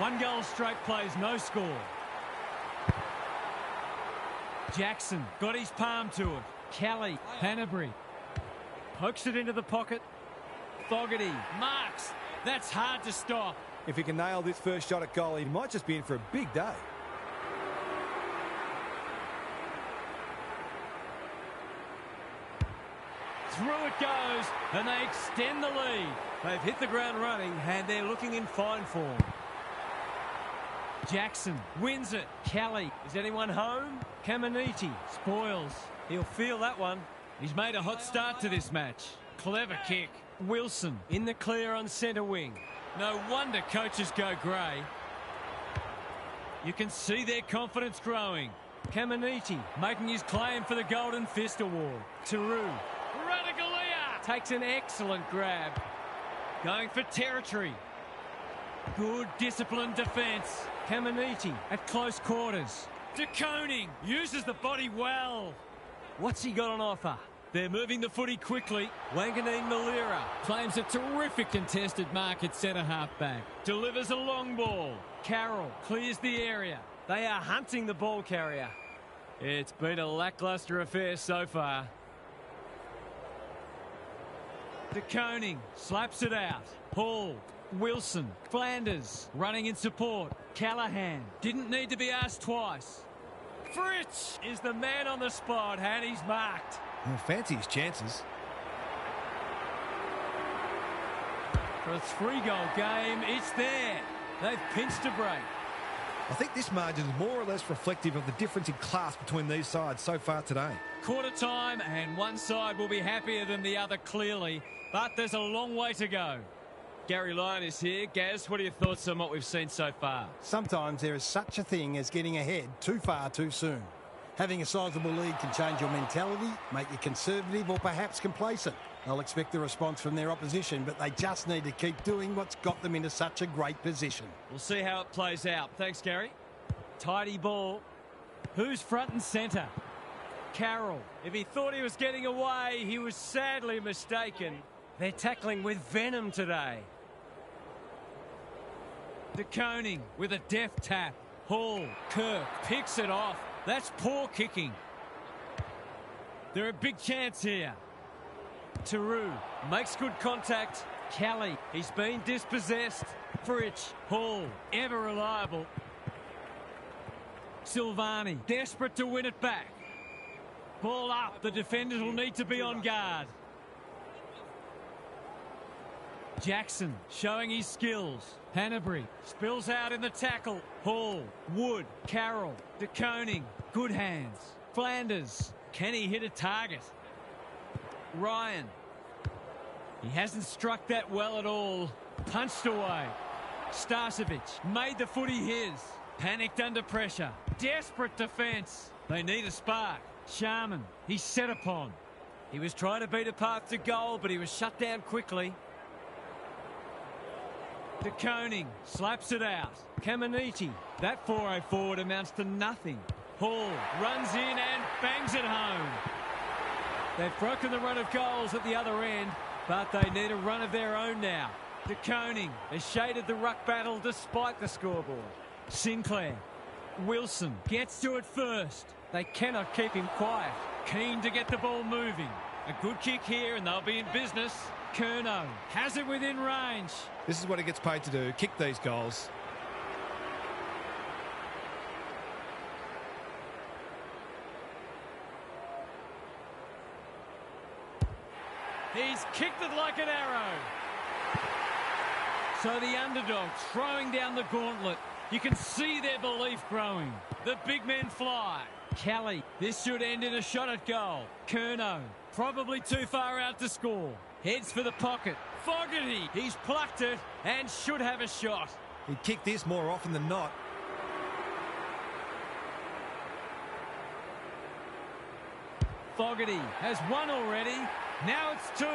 1 goal straight plays, no score. Jackson got his palm to it. Kelly, Hanbury. Pokes it into the pocket. Fogarty marks. That's hard to stop. If he can nail this first shot at goal, he might just be in for a big day. Through it goes, and they extend the lead. They've hit the ground running, and they're looking in fine form. Jackson wins it. Kelly, is anyone home? Caminiti spoils. He'll feel that one. He's made a hot start to this match. Clever kick. Wilson in the clear on centre wing. No wonder coaches go grey. You can see their confidence growing. Caminiti Making his claim for the Golden Fist Award. Taru Radaglia takes an excellent grab. going for territory. Good disciplined defence. Caminiti at close quarters. De Koning uses the body well. What's he got on offer? They're moving the footy quickly. Wanganeen Malira Claims a terrific contested mark at centre half back. Delivers a long ball. Carroll Clears the area. They are hunting the ball carrier. It's been a lacklustre affair so far. De Koning slaps it out. Hall, Wilson, Flanders running in support. Callahan didn't need to be asked twice. Fritsch is the man on the spot and he's marked. Well, fancy his chances. For a 3-goal game, it's there. They've pinched a break. I think this margin is more or less reflective of the difference in class between these sides so far today. Quarter time and one side will be happier than the other clearly, but there's a long way to go. Gary Lyon is here. Gaz, what are your thoughts on what we've seen so far? Sometimes there is such a thing as getting ahead too far too soon. Having a sizable lead can change your mentality, make you conservative or perhaps complacent. They'll expect the response from their opposition, but they just need to keep doing what's got them into such a great position. We'll see how it plays out. Thanks, Gary. Tidy ball. Who's front and centre? Carroll. If he thought he was getting away, he was sadly mistaken. They're tackling with venom today. De Koning with a deft tap. Hall, Kirk picks it off. That's poor kicking. They're a big chance here. Taru makes good contact. Kelly, he's been dispossessed. Fritsch, Hall, ever reliable. Silvani, desperate to win it back. Ball up. The defenders will need to be on guard. Jackson showing his skills. Hanbury spills out in the tackle. Hall, Wood, Carroll, De Koning, good hands. Flanders, can he hit a target? Ryan, he hasn't struck that well at all. Punched away. Starcevic made the footy his. Panicked under pressure. Desperate defence. They need a spark. Sharman, he's set upon. he was trying to beat a path to goal, but he was shut down quickly. De Koning slaps it out. Caminiti, That 4-0 forward amounts to nothing. Hall runs in and bangs it home. they've broken the run of goals at the other end, But they need a run of their own now. De Koning has shaded the ruck battle despite the scoreboard. Sinclair. Wilson gets to it first. They cannot keep him quiet. Keen to get the ball moving. A good kick here and they'll be in business. Curnow has it within range. This is what he gets paid to do, kick these goals. He's kicked it like an arrow. So the underdog throwing down the gauntlet. You can see their belief growing. The big men fly. Kelly, this should end in a shot at goal. Curnow, probably too far out to score. Heads for the pocket. Fogarty, he's plucked it and should have a shot. He'd kick this more often than not. Fogarty has one already. Now it's two.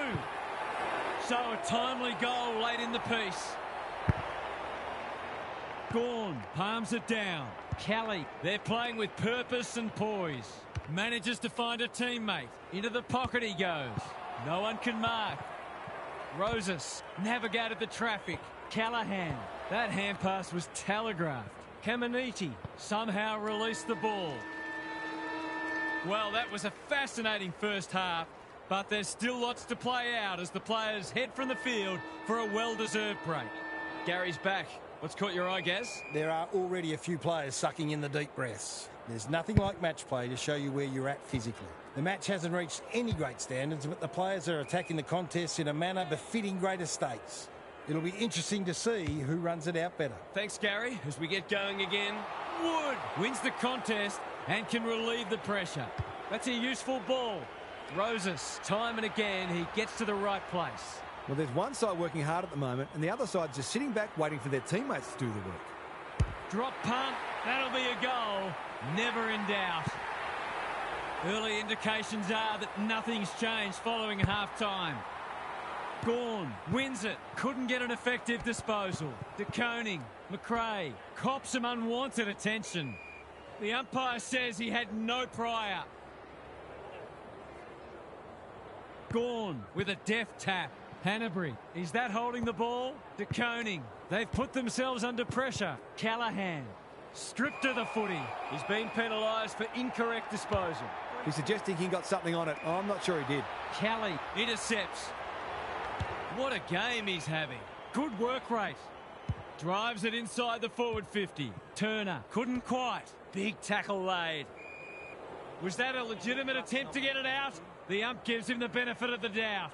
So a timely goal late in the piece. Gawn palms it down. Kelly, they're playing with purpose and poise. Manages to find a teammate. Into the pocket he goes. No one can mark. Rosas navigated the traffic. Callahan, that hand pass was telegraphed. Caminiti Somehow released the ball. Well, that was a fascinating first half. But there's still lots to play out as the players head from the field for a well-deserved break. Gary's back. What's caught your eye, Gaz? There are already a few players sucking in the deep breaths. There's nothing like match play to show you where you're at physically. The match hasn't reached any great standards, but the players are attacking the contest in a manner befitting greater stakes. It'll be interesting to see who runs it out better. Thanks, Gary. As we get going again, Wood wins the contest and can relieve the pressure. That's a useful ball. Roses, time and again, he gets to the right place. Well, there's one side working hard at the moment, and the other side's just sitting back waiting for their teammates to do the work. Drop punt, that'll be a goal. Never in doubt. Early indications are that nothing's changed following half-time. Gawn wins it. Couldn't get an effective disposal. De Koning, McRae, cops some unwanted attention. The umpire says he had no prior. Gawn with a deft tap. Hanbury, is that holding the ball? De Koning, they've put themselves under pressure. Callahan, stripped of the footy. He's been penalised for incorrect disposal. He's suggesting he got something on it. Oh, I'm not sure he did. Kelly intercepts. What a game he's having. Good work rate. Drives it inside the forward 50. Turner couldn't quite. Big tackle laid. Was that a legitimate attempt to get it out? The ump gives him the benefit of the doubt.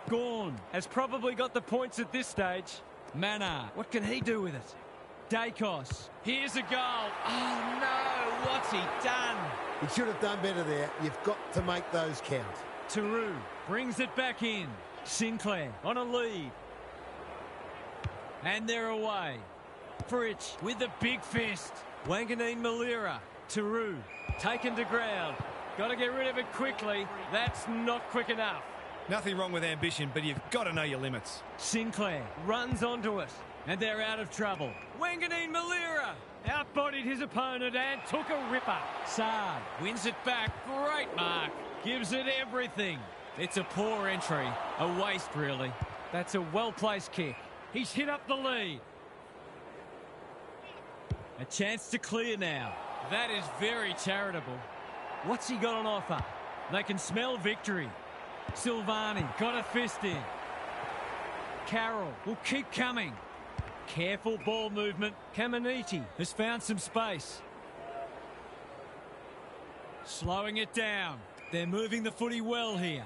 Gawn has probably got the points at this stage. Mannar, what can he do with it? Dacos, here's a goal. Oh no, what's he done? He should have done better there. You've got to make those count. Taru brings it back in. Sinclair on a lead. And they're away. Fritsch with the big fist. Wanganeen Malira. Taru taken to ground. Got to get rid of it quickly. That's not quick enough. Nothing wrong with ambition, but you've got to know your limits. Sinclair runs onto it. And they're out of trouble. Wanganeen Malira outbodied his opponent and took a ripper. Saad wins it back. Great mark. Gives it everything. It's a poor entry. A waste, really. That's a well-placed kick. He's hit up the lead. A chance to clear now. That is very charitable. What's he got on offer? They can smell victory. Silvani got a fist in. Carroll will keep coming. Careful ball movement. Caminiti has found some space. Slowing it down. They're moving the footy well here.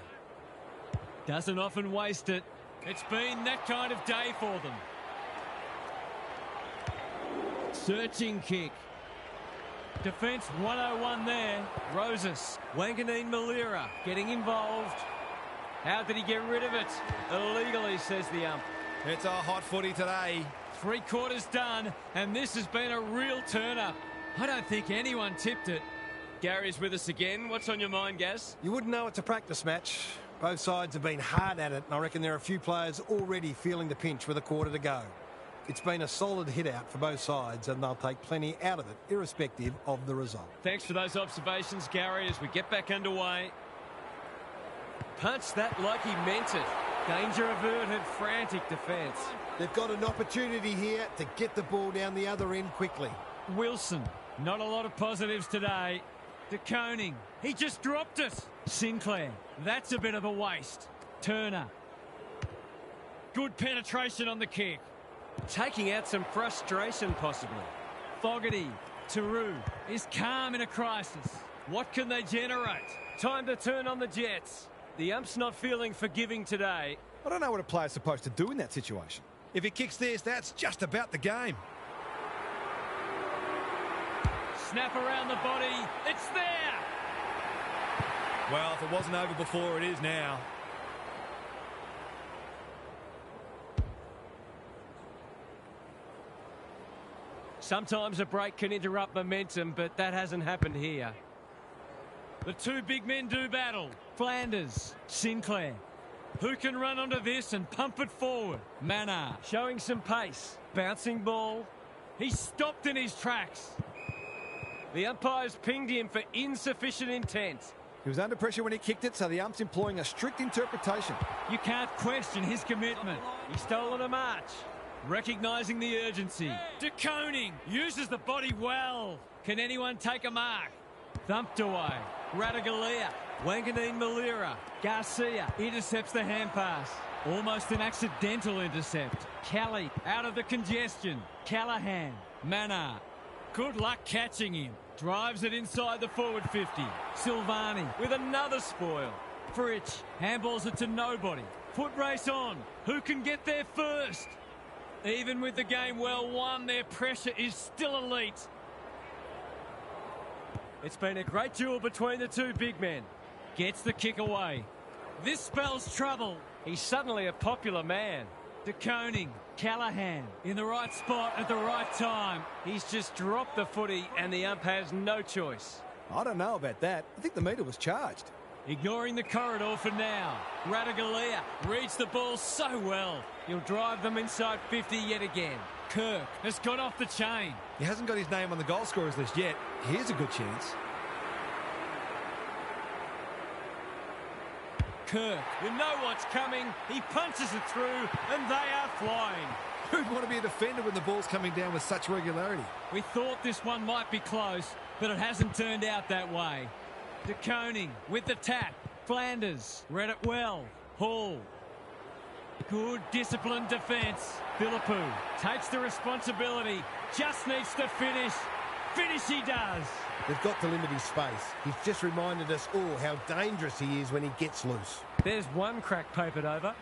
Doesn't often waste it. It's been that kind of day for them. Searching kick. Defence 101 there. Roses. Wanganeen Malira getting involved. How did he get rid of it? Illegally, says the ump. It's a hot footy today. 3/4 done, and this has been a real turn-up. I don't think anyone tipped it. Gary's with us again. What's on your mind, Gaz? You wouldn't know it's a practice match. Both sides have been hard at it, and I reckon there are a few players already feeling the pinch with a quarter to go. It's been a solid hit-out for both sides, and they'll take plenty out of it, irrespective of the result. Thanks for those observations, Gary, as we get back underway. Punched that like he meant it. Danger averted, frantic defence. They've got an opportunity here to get the ball down the other end quickly. Wilson, not a lot of positives today. De Koning, he just dropped it. Sinclair, that's a bit of a waste. Turner, good penetration on the kick. Taking out some frustration possibly. Fogarty, Taru is calm in a crisis. What can they generate? Time to turn on the Jets. The ump's not feeling forgiving today. I don't know what a player's supposed to do in that situation. If he kicks this, that's just about the game. Snap around the body. It's there. Well, if it wasn't over before, it is now. Sometimes a break can interrupt momentum, but that hasn't happened here. The two big men do battle. Flanders, Sinclair. Who can run onto this and pump it forward? Mannar showing some pace. Bouncing ball. He stopped in his tracks. The umpire's pinged him for insufficient intent. He was under pressure when he kicked it, so the ump's employing a strict interpretation. You can't question his commitment. He's stolen a march. Recognising the urgency. De Koning uses the body well. Can anyone take a mark? Thumped away. Radaglia Wanganeen Malira. Garcia intercepts the hand pass. Almost an accidental intercept. Kelly out of the congestion. Callahan. Mannar. Good luck catching him. Drives it inside the forward 50. Silvani with another spoil. Fritsch handballs it to nobody. Foot race on. Who can get there first? Even with the game well won, their pressure is still elite. It's been a great duel between the two big men. Gets the kick away. This spells trouble. He's suddenly a popular man. De Koning, Callahan in the right spot at the right time. He's just dropped the footy and the ump has no choice. I don't know about that. I think the meter was charged. Ignoring the corridor for now. Ratugolea reads the ball so well. He'll drive them inside 50 yet again. Kirk has got off the chain. He hasn't got his name on the goal scorers list yet. Here's a good chance. Kirk, you know what's coming. He punches it through and they are flying. Who'd want to be a defender when the ball's coming down with such regularity? We thought this one might be close, but it hasn't turned out that way. De Koning with the tap. Flanders read it well. Hall. Good disciplined defence. Philippou takes the responsibility. Just needs to finish. Finish he does. They've got to limit his space. He's just reminded us all how dangerous he is when he gets loose. There's one crack papered over.